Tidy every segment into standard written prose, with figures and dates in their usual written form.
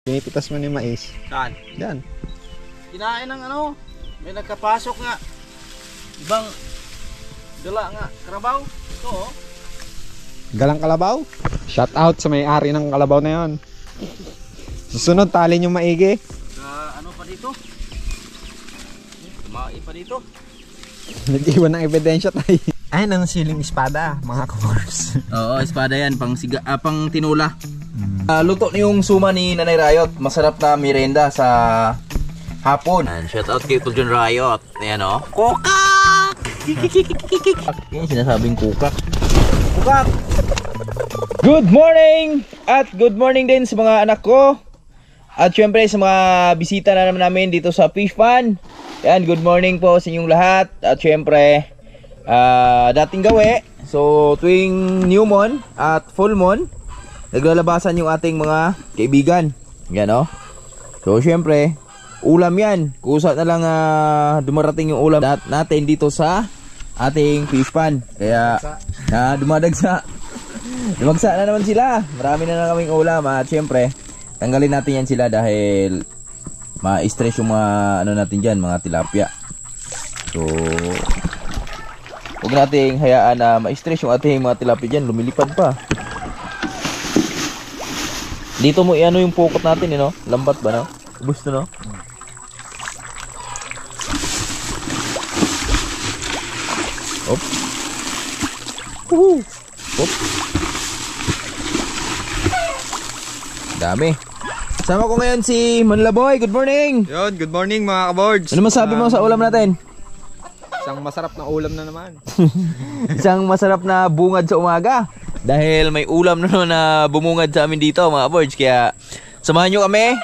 Pinipitas mo ni mais. Saan? Yan. Kinain ng ano, may nagkapasok nga. Ibang dala nga, karabaw. Ito oh. Galang kalabaw. Shout out sa may-ari ng kalabaw na yon. Susunod, tali nyo maigi. Ano pa dito? Mai pa dito. Nag-iwan ng ebidensya tayo. Ayun ang siling espada, mga kabors. Oo, espada yan, pang tinula. Luto na yung suma ni Nanay Riot. Masarap na merienda sa hapon. Shout out kay Tuljon Riot. Ayan o. Kukak! Yan sinasabing kukak. Kukak! Good morning! At good morning din sa mga anak ko. At syempre sa mga bisita na naman namin dito sa Fish Pan. Yan, good morning po sa inyong lahat. At syempre, dating gawi. So tuwing new moon at full moon, naglalabasan yung ating mga kaibigan. Yan o. So syempre, ulam yan. Kusa na lang dumarating yung ulam natin dito sa ating fish pan. Kaya dumadagsa. Dumagsa na naman sila. Marami na kaming ulam. At syempre, tanggalin natin yan sila dahil ma-stress yung mga ano natin dyan, mga tilapia. So huwag nating hayaan na ma-stress yung ating mga tilapia dyan. Lumilipad pa. Dito mo i-ano yung pukot natin, no? Lambat ba, no? Gusto, no? Op. Woohoo! Op. Dami. Sama ko ngayon si Manlaboy. Good morning! Yun, good morning mga kabords. Ano masabi mo sa ulam natin? Isang masarap na ulam na naman. Isang masarap na bungad sa umaga. Dahil may ulam na bumungad sa amin dito mga boards. Kaya samahan nyo kami.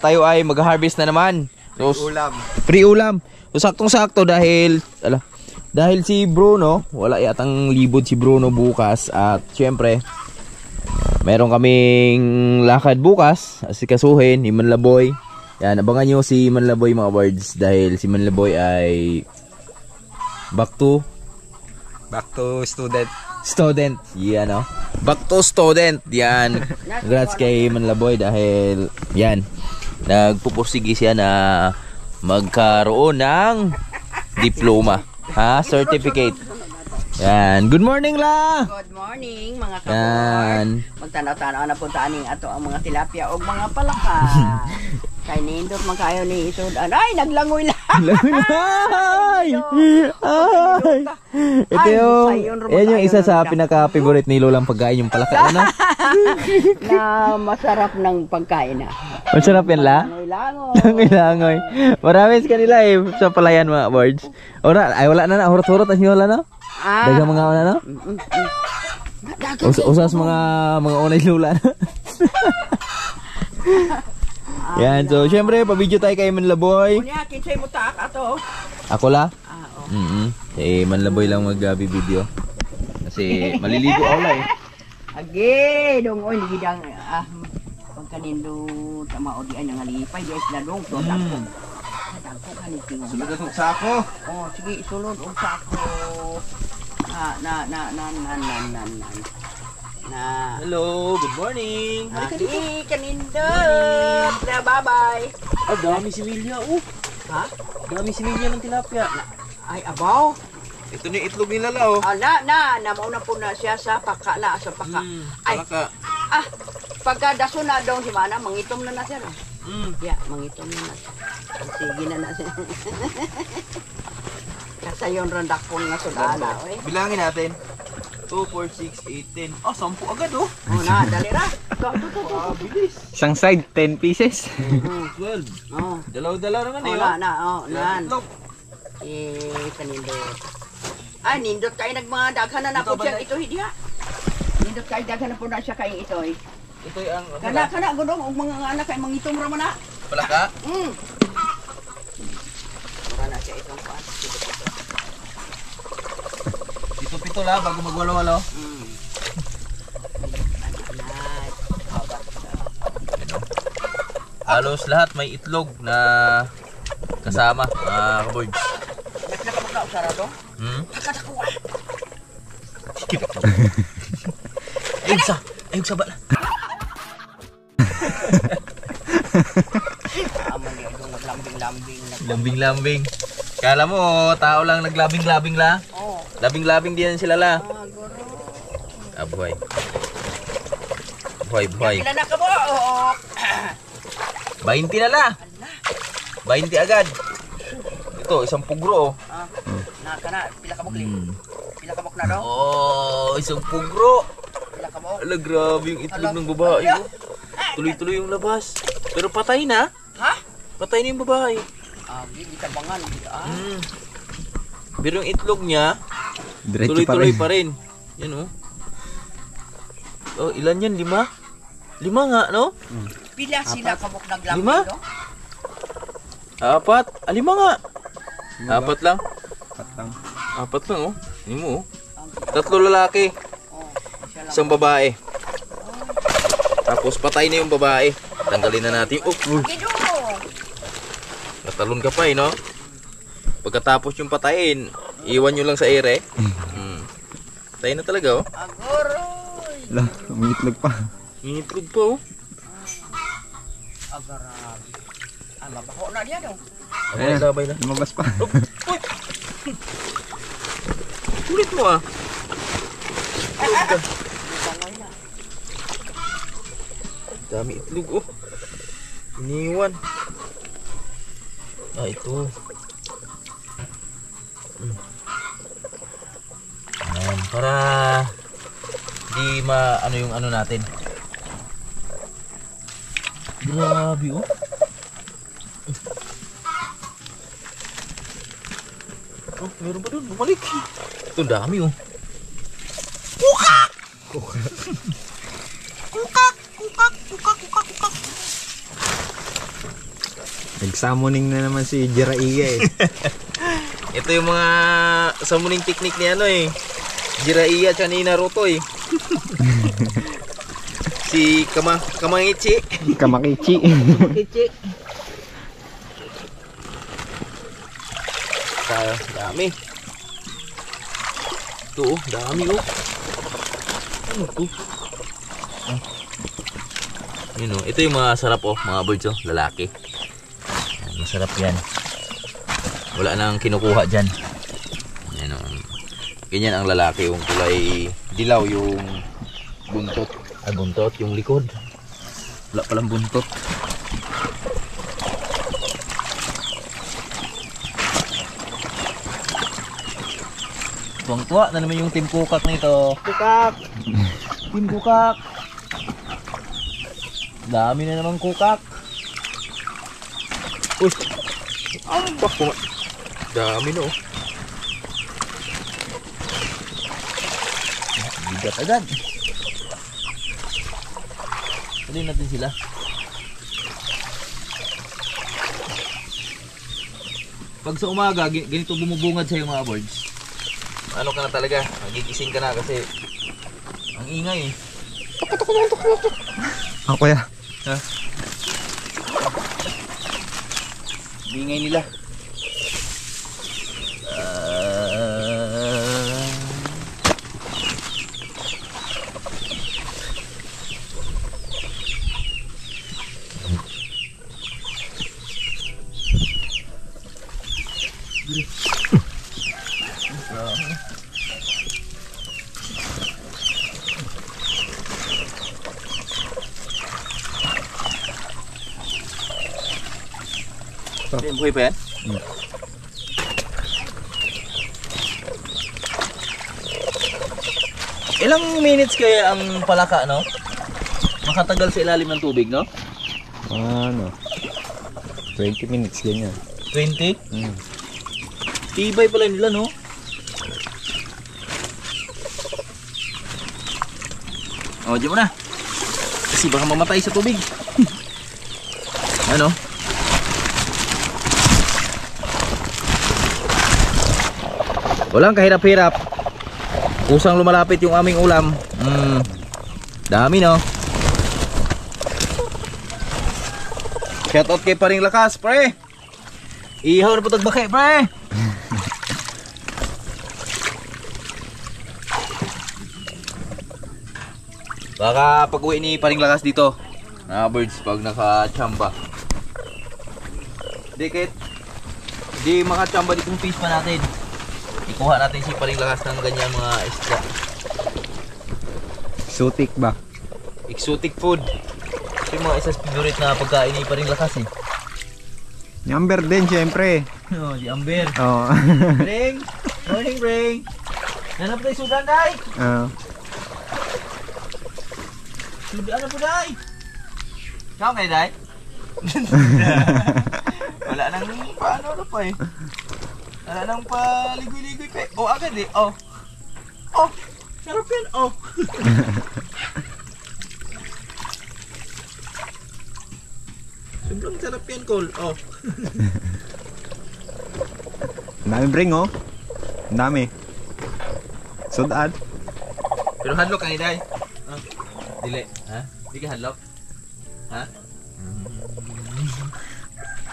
Tayo ay mag-harvest na naman. So, Ulam. Free ulam. So saktong-sakto dahil si Bruno, wala yatang libod si Bruno bukas. At syempre, meron kaming lakad bukas. Asikasuhin ni Manlaboy. Yan, abangan nyo si Manlaboy mga boards. Dahil si Manlaboy ay back to student. Yan o. Back to student. Yan. Congrats kay Manlaboy dahil yan. Nagpupursige siya na magkaroon ng diploma. Certificate. Yan. Good morning la. Good morning mga kabor. Magtanaw-tanaw na punta aning ato ang mga tilapia o mga palaka. Kay nindot man kayo ni isod. Ay, naglangoy lang. Ay! Ito yung isa sa pinaka-favorite ni Lolang pagkain, yung palaka, ano? Na masarap ng pagkain na. Masarap yan la? Langoy-langoy. Marami sa kanila sa palayan mga birds. Wala na, hurot-hurot ang nyola na? Dagang mga una na? Usas mga unay Lola na? Yan, so syempre pa-video tayo kay Manlaboy. Kunya, kinsay mo taak ato? Ako la? Si Manlaboy lang mag-video. Kasi maliligo ako la Agi, dong oy gidang pagkanindo tama o di ay nangalipay di ay sila dong to dako. Dako kanit tingog. Sulod ang sako. Oh, sige, sulod og sako. Hello, good morning. Agi, kanindot. Bye-bye. Dami similya. Ha? Dami similya ng tilapia. Ay, abaw. Ito na itlog nila la Mauna po na siya sa paka la, sa paka. Ay, palaka. pagkadaso na daw si Mana, mangitom na siya. No? Yeah, mangitom na siya. Sige na siya. Kasi yung randakpon nga sudala. Bilangin natin. 2, 4, 6, 8, 10. 10 agad dali ra. Bilis. Isang side, 10 pieces. 12. Dalaw-dalaw naman Nan. Kanindot. Ay, nindot kayo nagmanga daghan na po siya ito hidiya. Nindot kayo daghan na po na siya kayo ito Ito ang Kana gudong og mga anak kay mangitom ra man na. palaka. Mura na siya itong paas. Pito la bago magwalo-walo. Halos lahat may itlog na kasama, mga kaboards. Nakakapagka usara to? Nakakakuha. Ayun sa bala. Aman niya yung naglambing-lambing. Lambing-lambing. Kala mo, tao lang naglabing-labing la. Oo. Labing-labing din sila la. Guro. Buhay. Buhay. Sila na ka mo. Oo. 20 na la. 20 agad. Ito, isang pugro. Naka na. Pila ka bukli. Pila ka buk na daw. Oh, isang pugro. Pila ka buk. Ala, grabe yung itlog ng babae. Oh. Tuloy-tuloy yung labas. Pero patay na. Ha? Patay na yung babae. Hindi ka bangan. Pero yung itlog niya, Diretso tuloy-tuloy pa rin. Yan oh. Oh, ilan yan? 5? 5 nga, no? Pila sila ka buk naglambing. 5? No? 4? 5 nga. 4 lang. Patang. 4 lang oh. Hindi mo oh. 3 lalaki. Oo. Siya lang. Isang babae. Tapos patay na yung babae. Tanggalin na natin. Oh, Gido. natalon ka pa eh, no? Pagkatapos yung patayin, iwan nyo lang sa ere. Patay na talaga, oh. Agoroy. Ala, umiitlog pa. Initlog pa, oh. Agarabi. Mabaho na niya daw. Abay, labay na. Lumabas pa. Uy! Ulit mo, ah. Bangoy na. Dami itlog, oh. Iniwan. Ah, ito. Ayan, para di ano yung ano natin. Grabe, oh. Oh, meron pa doon. Bumalik. Ito, dami, oh. Nag-summoning na naman si Jiraiya eh. Ito yung mga summoning technique ni ano eh. Jiraiya at ni Naruto eh. Si Kamangichi. Kamakichi. Kamangichi. Dami. Ito oh, dami oh. Ano ito? Yun oh, ito yung mga sarap oh, mga birds oh, lalaki. Masarap yan. Wala nang kinukuha dyan. Yan o. Ganyan ang lalaki. Yung kulay dilaw. Yung buntot. Ay buntot. Yung likod. Wala palang buntot. Tuwang-tuwa na naman yung team kukak nito. Kukak! Team kukak! Dami na naman kukak. Uy! Bak, dami no. Bigat agad. Tuloy natin sila. Pag sa umaga, ganito bumubungad sa yung mga birds. Ano ka na talaga? Magigising ka na kasi ang ingay eh. Ako ya. Ha? Ingay nila. Buhay pa yan? Ilang minutes kaya ang palaka, no? Makatagal sa ilalim ng tubig, no? Ano? 20 minutes ganyan. 20? Mm. Tibay pala nila, no? O, diyan mo na. Kasi baka mamatay sa tubig. Ano? Walang kahirap-hirap. Kusang lumalapit yung aming ulam. Dami no. Shoutout kay Paring Lakas, pre. Ihaw na po tagbaki, pre. Baka pag uwi ni Paring Lakas dito, mga birds pag naka-chamba. Di maka-chamba ditong fish pa natin. Ikuha natin si paring lakas ng ganyan mga isda. Exotic ba? Exotic food. Ito yung mga isa sa favorite na pagkain ni paring lakas eh. Number din syempre. Oh, di Amber. Oh. Bring! Morning, Bring! Nanap tayo sudan, Day! Sudan na po, Day! Ikaw kayo, Day? Wala nang paano na pa eh. Wala nang paligoy-ligoy pa eh. Oh, agad eh. Oh. Oh! Sarap yan. Oh! Sobrang sarap yan, Cole. Oh. Ang dami bring oh. Ang dami. Sudan. Pero hadlock ka ni Day. Dili. Ha? Di ka hadlock? Ha?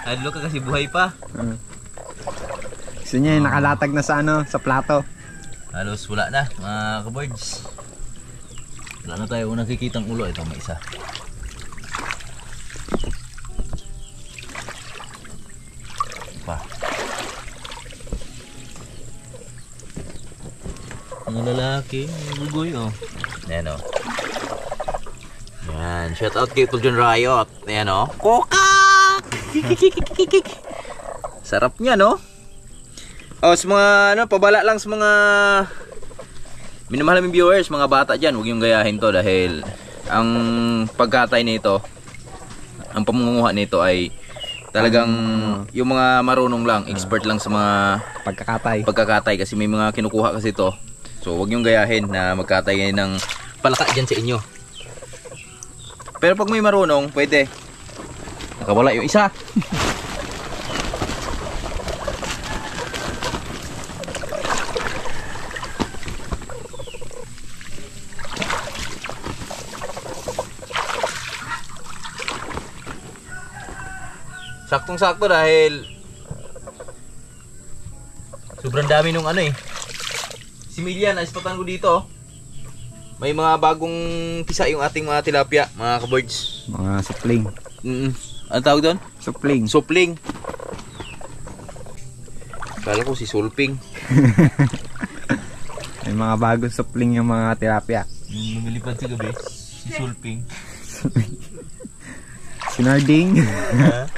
Hadlock ka kasi buhay pa. Gusto niya yung nakalatag na sa ano, sa plato. Halos wala na mga kaboards. Wala na tayo nakikitang ulo. Ito may isa. Pa. Mga lalaki, bugoy oh. Ayan oh. Yan, shout out kay Fulgen Riot. Ayan oh. Kokak! Sarap niya no? Oh, sa mga ano, pabala lang sa mga minamahal naming viewers, mga bata dyan, huwag yung gayahin to dahil ang pagkatay nito, ang pamunguha nito ay talagang yung mga marunong lang, expert lang sa mga pagkakatay kasi may mga kinukuha kasi to. So huwag yung gayahin na magkatay ngayon ng palaka dyan sa inyo. Pero pag may marunong, pwede. Nakawala yung isa. Saktong-sakto dahil sobrang dami nung ano eh. Similya na ispatan ko dito. May mga bagong pisa yung ating mga tilapia, mga kaboards. Mga supling. Ano tawag doon? Supling. Supling. Kala ko si sulping. May mga bagong supling yung mga tilapia. Lumilipad sa gabi. Si sulping. Si Narding.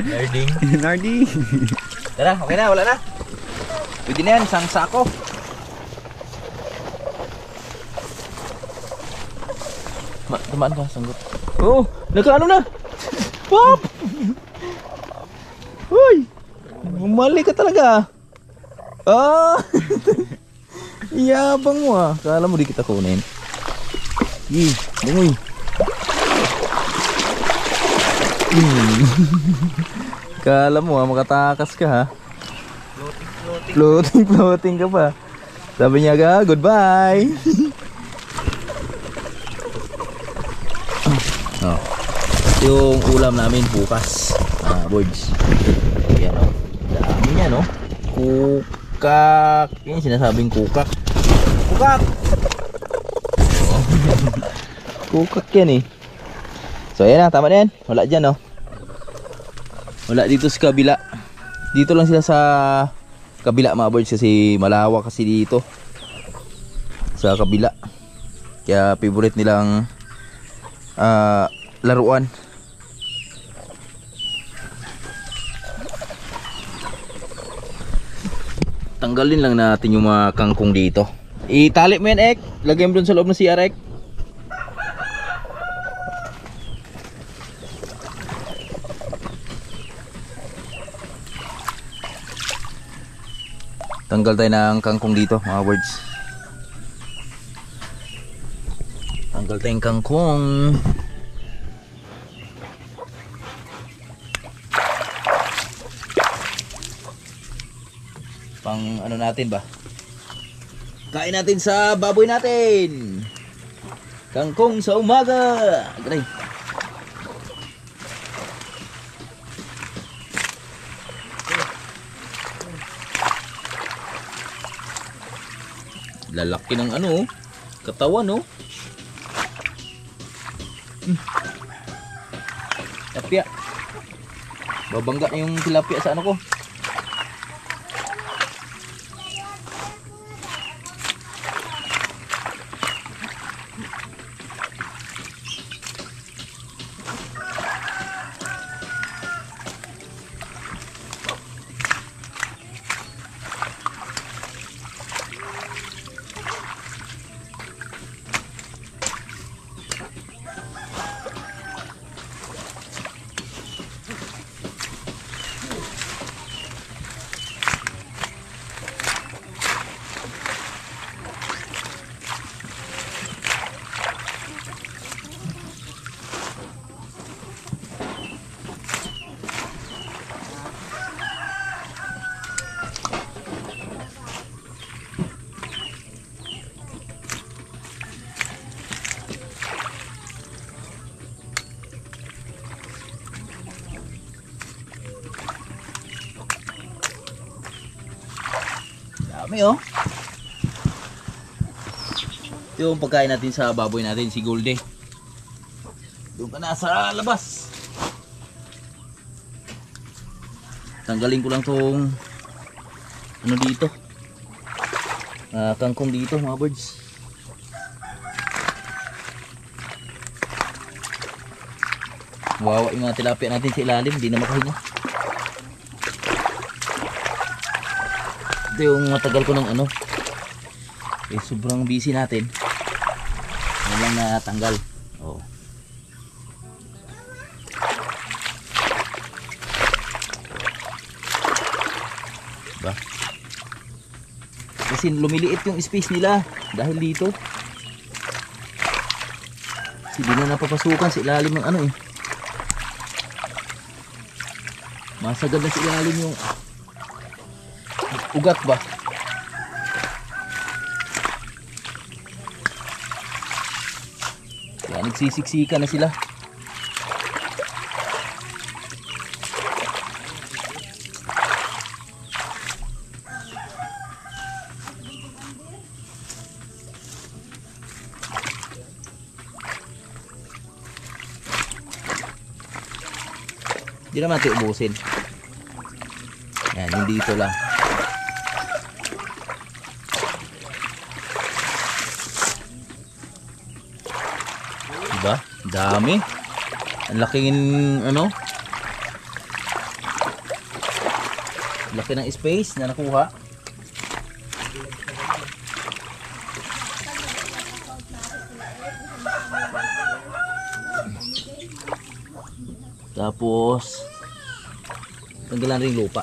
Narding. Narding. Tara, okay na, wala na. Pwede na yan, isang sako. Tamaan ka, sanggot. Oo, nagkaano na? Pop! Uy! Umali ka talaga. Ah! Yabang mo ah. Kala mo di kita kunin. Yee, bungoy. Kala mo ha, makatakas ka ha. Floating ka pa. Sabi niya ga, goodbye. Oh. Yung ulam namin bukas, boards. Ayan o. Dami niya no. Kukak. Yan sinasabing kukak. Kukak! Oh. Kukak yan eh. So ayan na, tama na yan. Wala dyan no. Wala dito sa kabila. Dito lang sila sa kabila mga birds kasi malawak kasi dito sa kabila. Kaya favorite nilang laruan. Tanggalin lang natin yung mga kangkong dito. Itali mo yan, Ek. Lagyan mo dun sa loob ng CR, Ek. Tanggal tayo ng kangkong dito mga birds. Tanggal tayong kangkong. Pang ano natin ba? Kain natin sa baboy natin. Kangkong sa umaga. Ganay. Lalaki ng ano, katawan no. Babangga na yung tilapia sa ano ko. Dami oh. Ito yung pagkain natin sa baboy natin, si Goldie. Doon ka na sa labas. Tanggalin ko lang tong ano dito, kangkong dito mga birds. Wawa yung mga tilapia natin sa ilalim, hindi na makahinga. Ito yung matagal ko ng ano, sobrang busy natin. Yan lang natanggal. Oh. Diba? Kasi lumiliit yung space nila dahil dito. Kasi di na napapasukan sa ilalim ng ano eh. Masagad na sa ilalim yung ugat ba? Kaya nagsisiksika na sila. Hindi naman ito ubusin. Yan, yung dito lang. Diba? Dami. Ang laking ano? Laki ng space na nakuha. Tapos tanggalan rin lupa.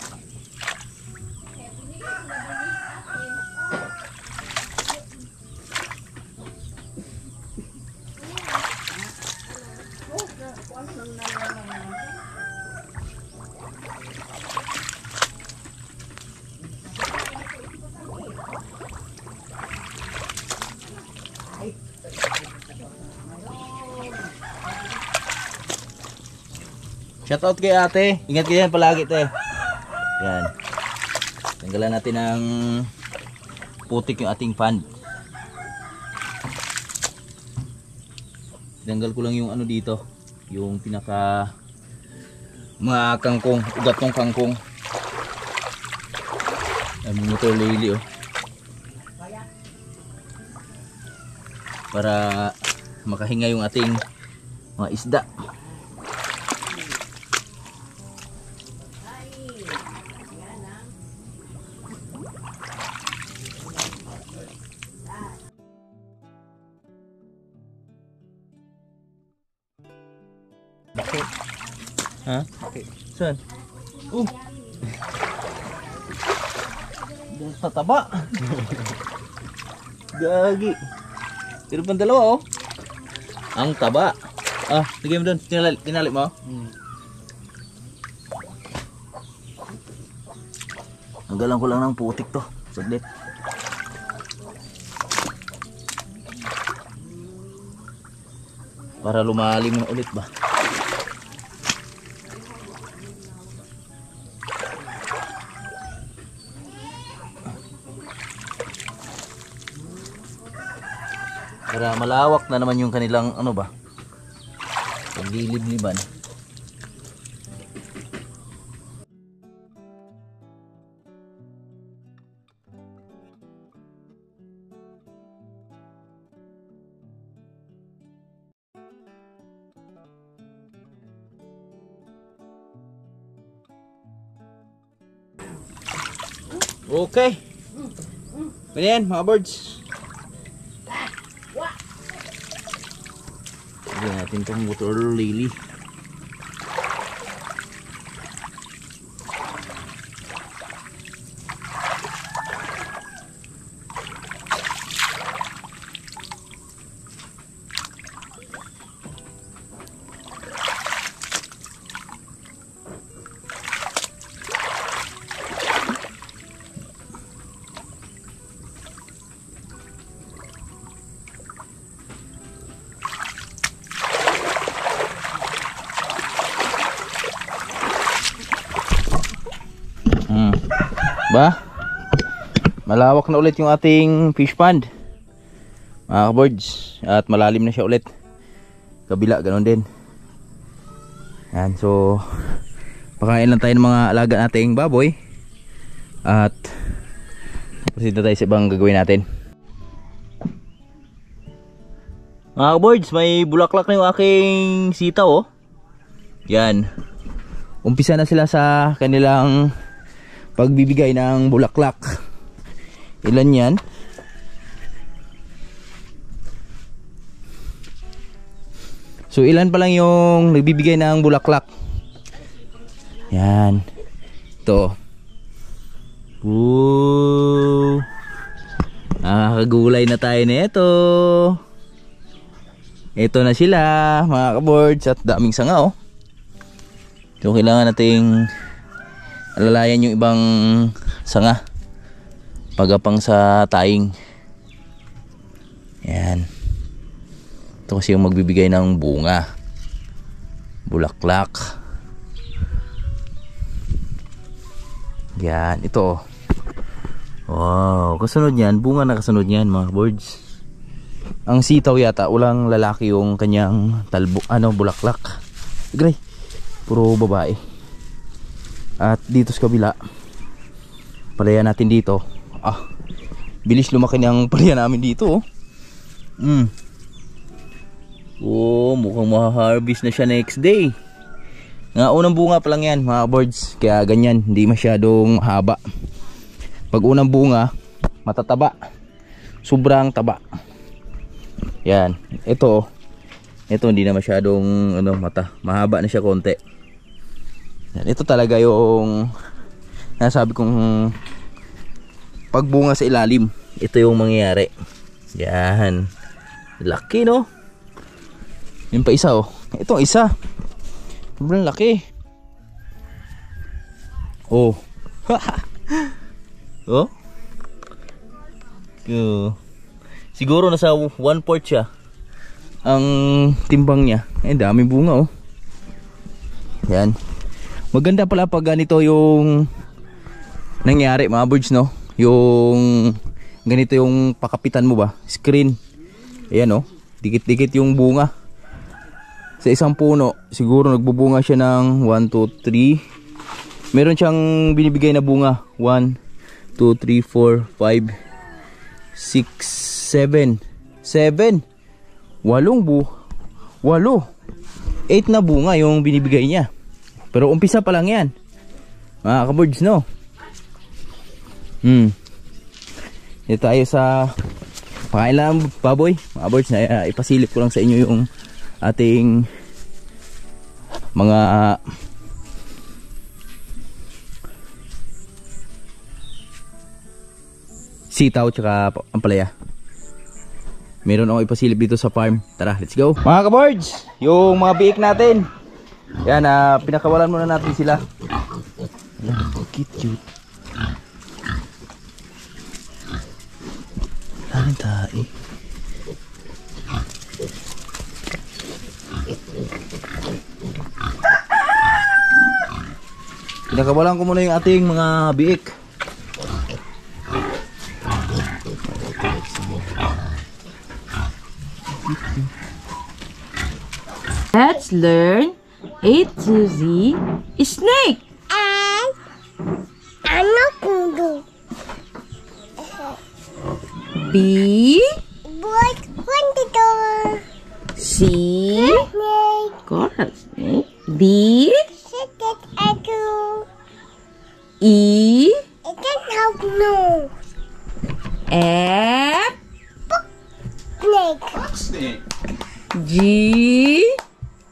Shoutout kay ate. Ingat kayo yan palagi te. Yan. Tanggalan natin ng putik yung ating pan. Tanggal ko lang yung ano dito. Yung pinaka mga kangkong. Ugat ng kangkong. Ang motor lily oh. Para makahinga yung ating mga isda. Bakit? Ha? Bakit? Saan? Sa taba. Gagi. Pero pang dalawa oh. Ang taba. Ah, lagay mo doon. Tinali mo. Nanggalan ko lang ng putik to. Saglit. Para lumalim na ulit ba? Para malawak na naman yung kanilang ano ba? Paglilib-liban. Okay. Pwede yan, mga birds. Lagyan natin itong water lily. Ba? Malawak na ulit yung ating fish pond, mga birds, at malalim na siya ulit. Kabila ganoon din. Yan, so pakain lang tayo ng mga alaga nating baboy at proceed na tayo sa ibang gagawin natin. Mga birds, may bulaklak na yung aking sitaw, oh. Yan, umpisa na sila sa kanilang pagbibigay ng bulaklak. Ilan yan? So ilan pa lang yung nagbibigay ng bulaklak. Yan. Ito. Woo! Nakakagulay na tayo nito. Ito na sila, mga ka-birds, at daming sanga, oh. So kailangan nating alalayan yung ibang sanga pagapang sa taing. Yan. Ito kasi yung magbibigay ng bunga, bulaklak. Yan, ito. Wow, kasunod yan, bunga na kasunod yan, mga birds. Ang sitaw yata, ulang lalaki yung kanyang talbo, bulaklak. Gray, puro babae. At dito sa kabila, palaya natin dito. Bilis lumaki ng palaya namin dito, oh. Oh, mukhang ma-harvest na siya next day. Nga unang bunga pa lang yan, mga birds. Kaya ganyan, hindi masyadong haba. Pag unang bunga, matataba. Sobrang taba. Yan, ito hindi na masyadong mahaba na siya konti. Yan, ito talaga yung nasabi kong pagbunga sa ilalim. Ito yung mangyayari. Yan, laki, no? Yun pa isa, oh. Itong isa, sobrang laki. Oh. Oh. Siguro nasa 1/4 siya ang timbang niya. Ay, daming bunga, oh. Yan. Maganda pala pag ganito yung nangyari, mga birds, no? Yung ganito yung pakapitan mo ba? Screen. Ayan, oh. Dikit-dikit yung bunga. Sa isang puno, siguro nagbubunga siya ng 1, 2, 3. Meron siyang binibigay na bunga. 1, 2, 3, 4, 5, 6, 7. 7. 8 na bunga yung binibigay niya. Pero umpisa pa lang yan, mga ka-birds, no? Dito tayo sa pakailang baboy, mga birds, na ipasilip ko lang sa inyo yung ating mga sitaw tsaka ampalaya. Meron akong ipasilip dito sa farm. Tara, let's go. Mga ka-birds, yung mga biik natin. Yan, pinakawalan muna natin sila. Yan, cute. Lahan tayo. Pinakawalan ko muna yung ating mga biik. Let's learn A to Z snake. Ano kudo? B Boy, kwento. C Snake. correct snake. D Sikat ako. E Ikan hawak na. F, Snake. Snake. G,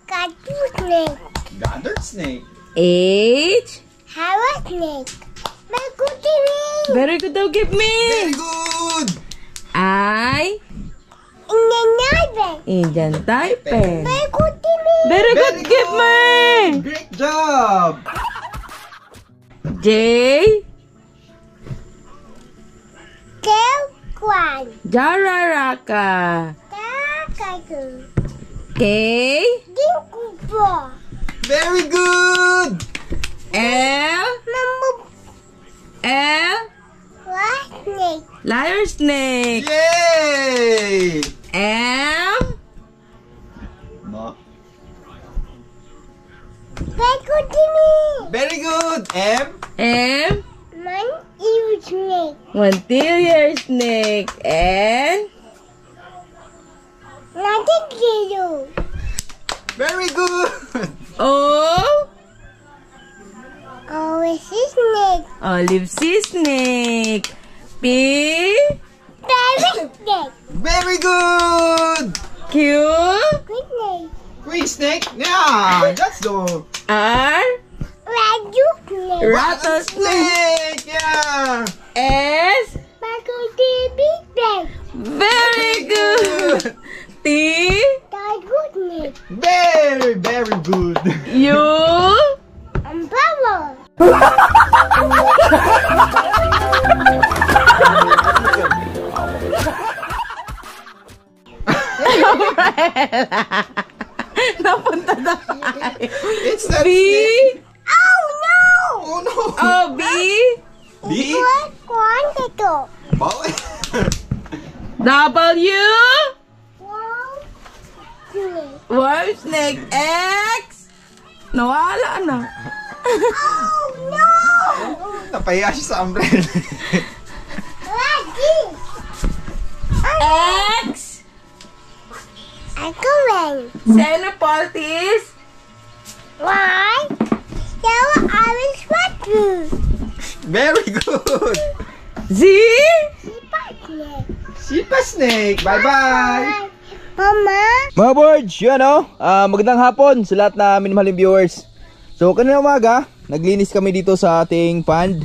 Cartoon snake. Gathered snake. H. Have a snake. My goodie me. Very good daw, give me. Very good. I, In the night. Indian Taipei. My goodie me. Very good, Very give me. Great job. J, Girl Kwan. Jararaka. Cartoon. K, Dinkubo. Very good. L, Number L, what snake? liar snake. Yay. M, No. My goodie me. Very good. M. M, Man evil snake. Montilier snake. N, Nothing kilo. Very good. O, Always snake. olive sea snake. P, Baby snake. Very good. Q, Good snake. Queen snake. Yeah, that's the Raju R, snake. rattlesnake. snake. Yeah. S, My goodie big snake. very good. T, That good snake. Very, very good. U, And bubble. napunta na. It's that B, snake. Oh no! Oh no. O, B, B. What quantity? Bawal. W, One snake. worm snake. X, nawala na. Oh no! Napahiya siya sa umbrella. Like this. X, I'm going. Xenopaltis. Why? So I will spot you. Very good. Z, Snake. Sipa snake. Bye-bye. Mama. Mga boards, yun magandang hapon sa lahat na minamahaling viewers. So kanina umaga, naglinis kami dito sa ating pond.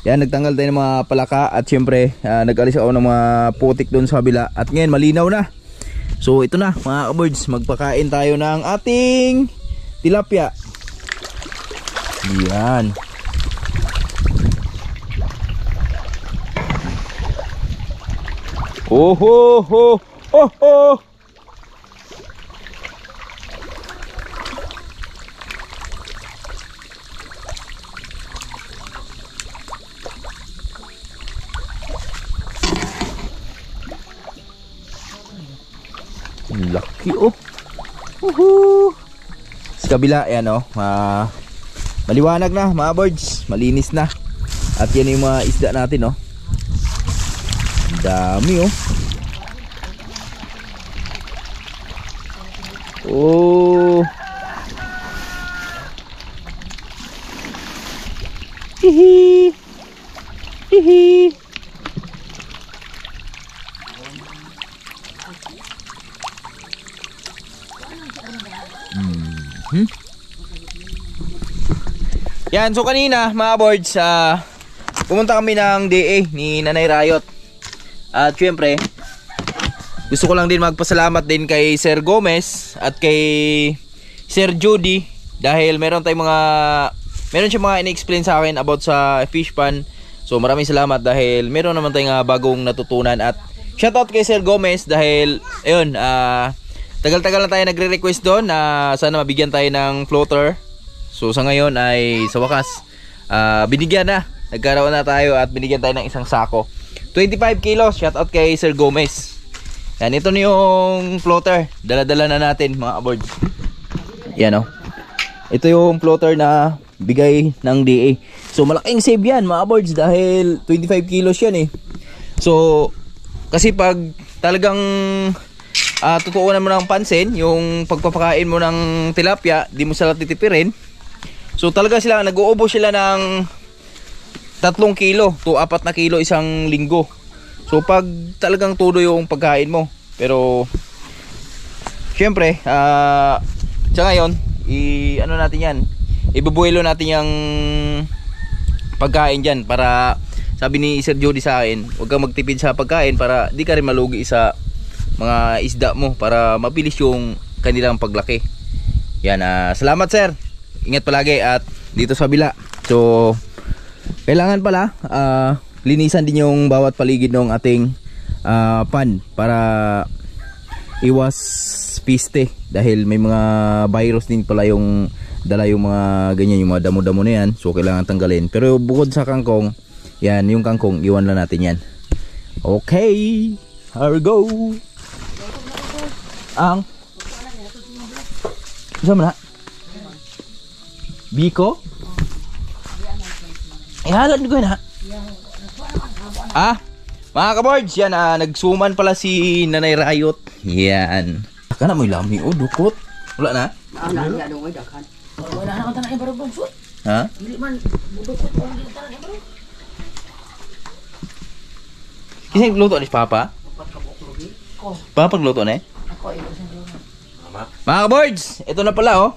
Yan, nagtanggal tayo ng mga palaka at syempre nag-alis ako ng mga putik doon sa kabila. At ngayon malinaw na. So ito na mga boards, magpakain tayo ng ating tilapia. Yan. Oh ho ho. Oh ho. Laki oh. Woohoo. Sa kabila ayan oh. Maliwanag na mga birds, malinis na. At yan yung mga isda natin oh. Ang dami oh. Oh. Hihi. Hihi. Yan, so kanina mga boards, pumunta kami ng DA ni Nanay Rayot. At syempre, gusto ko lang din magpasalamat din kay Sir Gomez at kay Sir Judy dahil meron siya mga in-explain sa akin about sa fish pan. So maraming salamat dahil meron naman tayong bagong natutunan. At shoutout kay Sir Gomez dahil ayun, tagal-tagal na tayo nagre-request doon na sana mabigyan tayo ng floater. So sa ngayon ay sa wakas binigyan na. Nagkaroon na tayo at binigyan tayo ng isang sako. 25 kilos. Shoutout kay Sir Gomez. Yan, ito na yung floater. Dala-dala na natin mga aboard. Yan oh. Ito yung floater na bigay ng DA. So malaking save yan mga aboards dahil 25 kilos yan eh. So kasi pag talagang tutuunan mo ng pansin yung pagpapakain mo ng tilapia, di mo sila titipirin. So talaga sila, nag-uubos sila ng 3 kilo to 4 na kilo isang linggo. So pag talagang todo yung pagkain mo, pero syempre, sa ngayon, ano natin yan, ibubuelo natin yung pagkain dyan para, sabi ni Sir Jody sa akin, huwag kang magtipid sa pagkain para di ka rin malugi sa mga isda mo para mabilis yung kanilang paglaki. Yan, salamat sir. Ingat palagi at dito sa bila. So, kailangan pala linisan din yung bawat paligid ng ating pan para iwas piste dahil may mga virus din pala yung dala yung mga ganyan, yung mga damo-damo na yan. So, kailangan tanggalin. Pero bukod sa kangkong, yan, yung kangkong, iwan lang natin yan. Okay, here we go. Ang isa mo na Biko? Ihalan ko na. Mga kaboards, yan, nagsuman pala si Nanay Rayot. Yan. Kana mo lami o dukot. Wala na? Wala na akong tanay baro bungsot. Ha? Dili man budukot o dili tanay baro. Kisang luto ni Papa? Papa pagluto na eh? Ako ito sa dulo. Mga kaboards, ito na pala oh.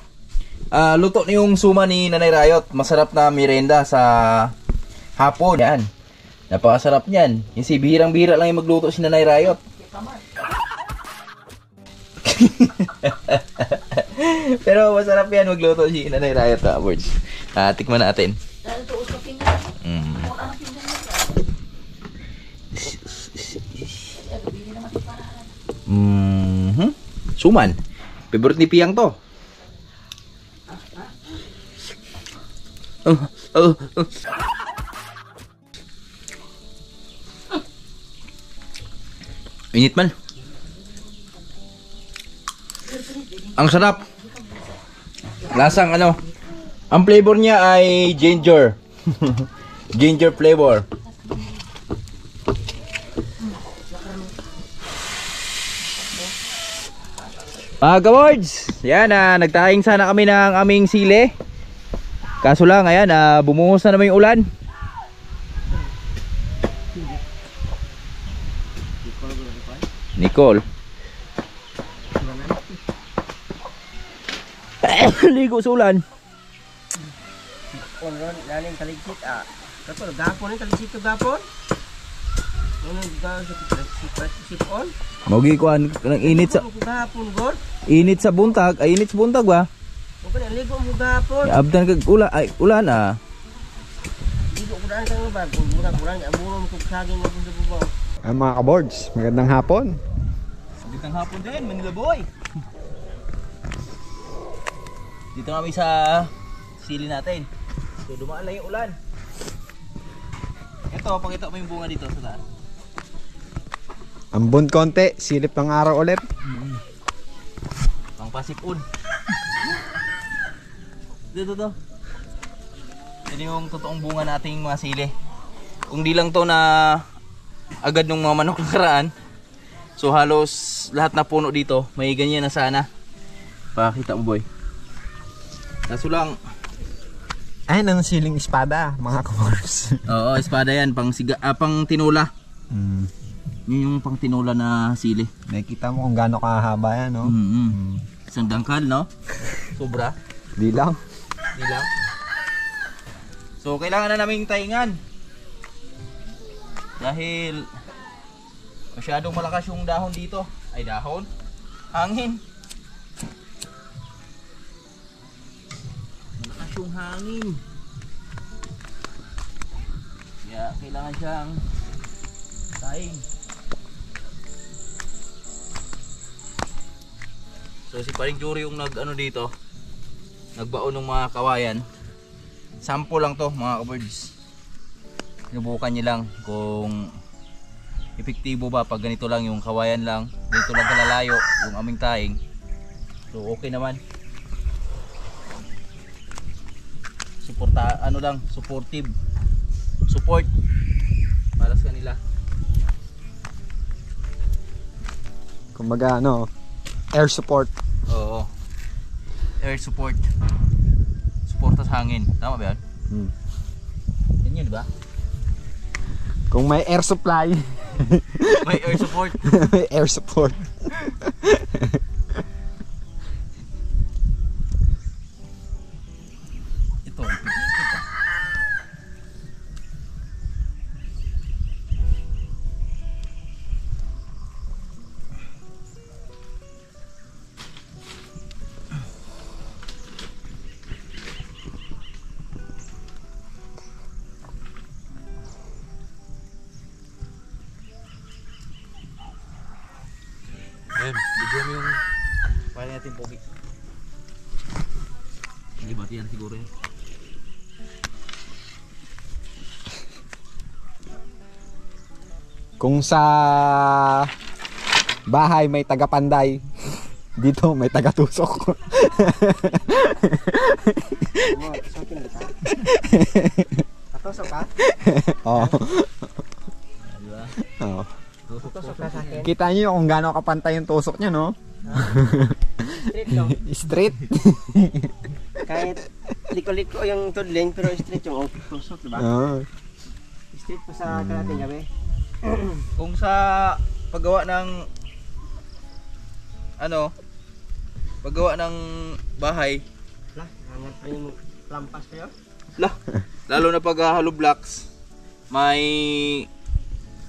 Luto na yung suma ni Nanay Rayot. Masarap na merienda sa hapon. Yan. Napakasarap niyan. Yung si bihirang-bihira lang yung magluto si Nanay Rayot. Pero masarap yan magluto si Nanay Rayot, mga kaboards. Tikman natin. Suman. Favorite ni Piyang to. Init man. Ang sarap. Lasang ano. Ang flavor niya ay ginger. Ginger flavor. Mga kaboards, yan, nagtahing sana kami ng aming sili. Kaso lang, ayan, bumuhos na naman yung ulan. Nicole. Ligo sa ulan. Ron, naning kaligsit Kato, gapon yung kaligsit to gapon. Sipon. Maugi ko ang init sa Gapon, God. init sa buntag, ay init sa buntag ba? Huwag na, ligo mo gapon. Abdan kag ulan, ay ulan Ligo ko daan kang bag. Kung mura-mura, amuro mo kung saging mo kung sa bubaw. Mga kaboards, magandang hapon. Magandang hapon din, Manila boy. Dito kami sa sili natin. So dumaan lang yung ulan. Ito, pakita mo yung bunga dito sa taas. Ambon konti, silip ng araw ulit. Pang pasipun. Dito to. Ito yung totoong bunga nating mga sili. Kung di lang to na agad ng mga manok nakaraan. So halos lahat na puno dito, may ganyan na sana. Pakita mo boy. Kaso lang, Ayun ang siling espada, mga kaboards. oo, espada yan, pang tinula. Yun yung pang tinula na sili. Nakikita mo kung gaano kahaba yan, no? Isang dangkal, no? Sobra. Di lang. Di lang. So, kailangan na naming taingan. Dahil masyadong malakas yung dahon dito. Ay, dahon? Hangin. Malakas yung hangin. Kaya kailangan siyang taing. So si Paring Juri yung nag-ano dito, nagbaon ng mga kawayan. Sample lang to mga kaboards. Sinubukan niya lang kung epektibo ba pag ganito lang yung kawayan lang, dito lang kalalayo yung aming taing. So okay naman. Supportive. Support para sa kanila. Kumbaga, ano, air support. Oo. Air support. Suporta sa hangin. Tama ba yan? Yan yun, di ba? Kung may air supply. May air support. May air support. Ito. Ayun, bigyan mo yung pala natin pogi. Hindi ba yan siguro yan? Kung sa bahay may taga-panday, dito may taga-tusok. Katusok ka? Oo. Diba? Oo. Tusok ka sa akin. Kita niyo kung gaano kapantay yung tusok niya, no? Straight lang. Straight. Kahit liko-liko yung tudling, pero straight yung tusok, diba? Oo. Straight pa sa kalating gabi. Kung sa paggawa ng paggawa ng bahay, Lah, hangat pa yung lampas kayo. lalo na pag hollow blocks, may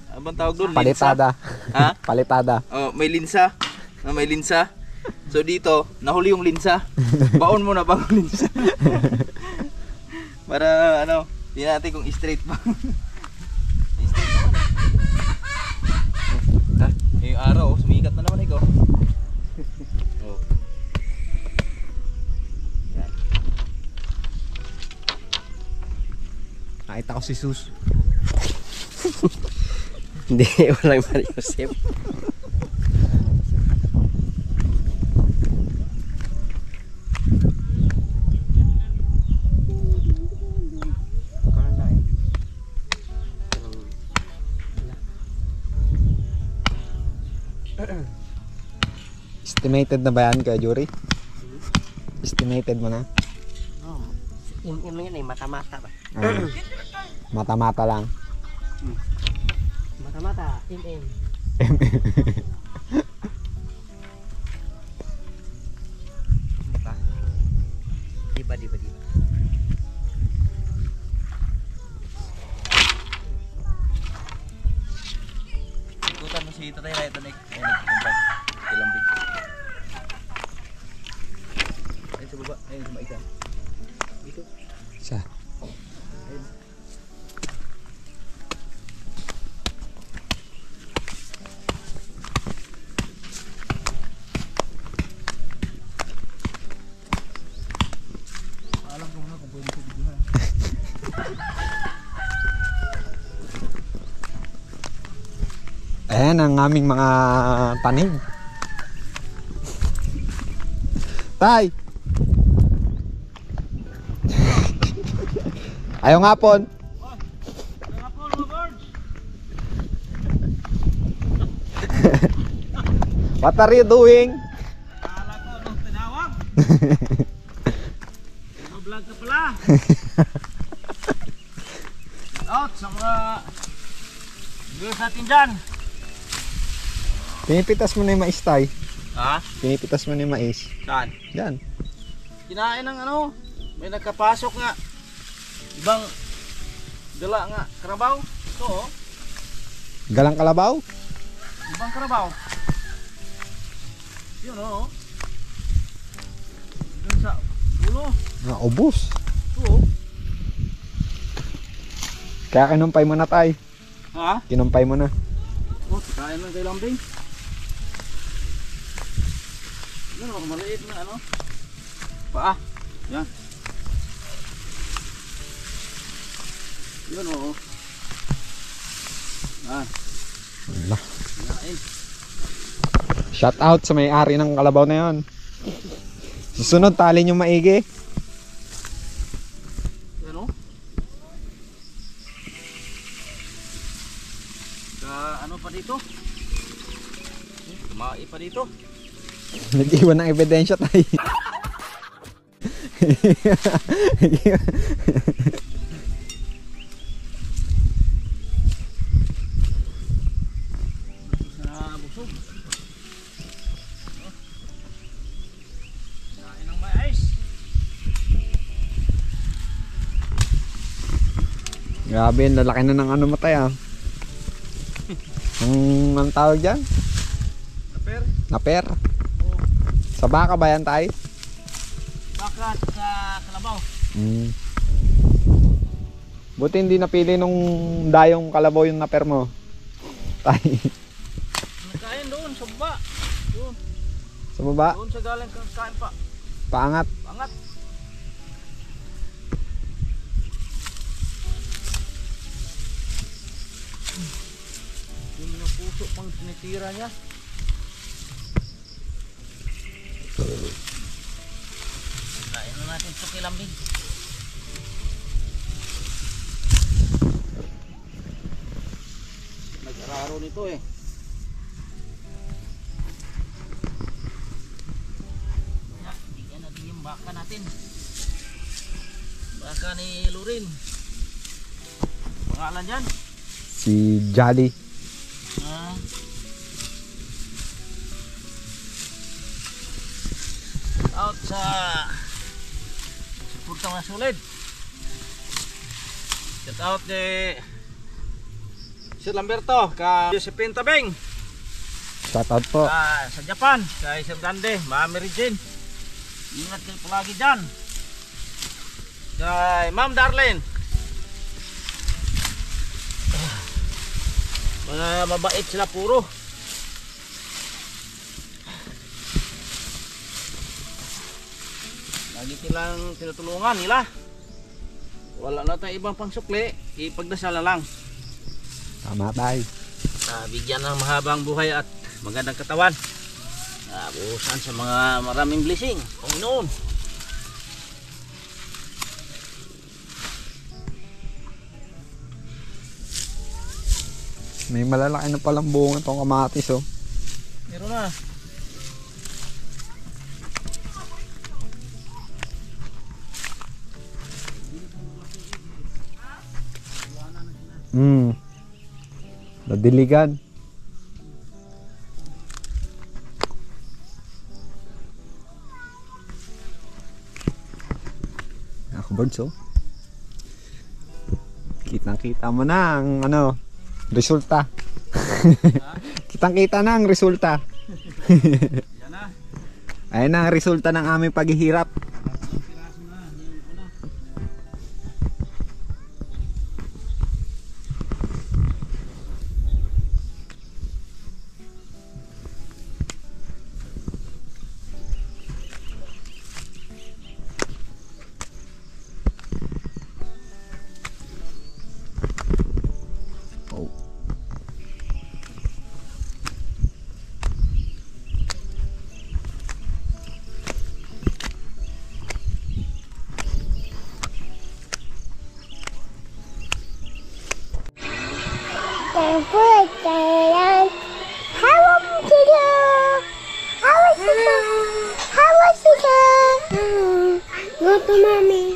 ano bang tawag doon? Palitada. Ha? Palitada. Oh, may linsa. May linsa. So dito, nahuli yung linsa. Baon mo na bago linsa. Para tingnan natin kung straight ba. Straight naman. Yung araw, sumikat na naman ikaw. Oh. Yan. Nakita ko si Sus. Hindi, walang Mariusip. Estimated na ba yan, Kuya Jury? Estimated mo na? Yung yan eh, mata-mata ba? Mata-mata lang. Mata-mata, in. Diba? Diba? Ikutan mo si Tatay Ray, ito na nagkukumpay. Kilambing. Ayun sa baba, ayun sa maitan. Dito. Siya. Alam ko muna kung pwede sa video na. Ayan ang aming mga tanim. Tay! Ayaw nga pon. What are you doing? Akala ko nung tinawag. Vlog ka pala. Out sa mga viewers natin dyan. Pinipitas mo na yung mais, Tay. Ha? Pinipitas mo na yung mais. Saan? Yan. Kinain ng may nagkapasok nga. Ibang dala nga, karabaw. Ito oh. Galang kalabaw? Ibang karabaw. Yun oh. Dun sa ulo. Naubos. Ito oh. Kaya kinumpay mo na, Tay. Ha? Kinumpay mo na. Oh, kain ng kay Lambing. Yan oh, maliit na paa. Yan. Yun oh. Wala. Kain. Shout out sa may-ari ng kalabaw na yon. Susunod, tali nyo maigi. Yan oh. Pa dito? Kumai pa dito? Nag-iwan ng ebidensya, Tay. Grabe, ang lalaki na ng ano mo tayo. Ang tawag dyan? Naper. Naper. Sa baka ba yan tayo? Baka sa kalabaw. Buti hindi napili nung dayong kalabaw yung naper mo. Tayo. Nagkain doon sa baba. Doon. Sa baba? Doon sa galing kain pa. Paangat. Pangat. Yung mga puso pang sinitira niya. Kain na natin sa kilambing. Nag-araro nito eh. Tingnan natin yung baka natin. Baka ni Lurin. Pangalan dyan? Si Jolly. Out sa purtang na sulid. Shout out ni Sir Lamberto kay Josephine Tabing Shoutout po. sa Japan kay Sir Dande, Mami Regine. Ingat kayo palagi dyan. Kay Ma'am Darlene. Mga mabait sila puro. Lagi silang tinutulungan nila. Wala na tayong ibang pangsukli, ipagdasal na lang. Tama tayo. Bigyan ng mahabang buhay at magandang katawan. Buhusan sa mga maraming blessing, Panginoon. May malalaki na palang bunga itong kamatis oh. Meron na. Nadiligan. Ako birds oh. Kitang-kita mo na ang ano, resulta. Kitang-kita na ang resulta. Yan na. Ayan na ang resulta ng aming paghihirap. Go to mommy.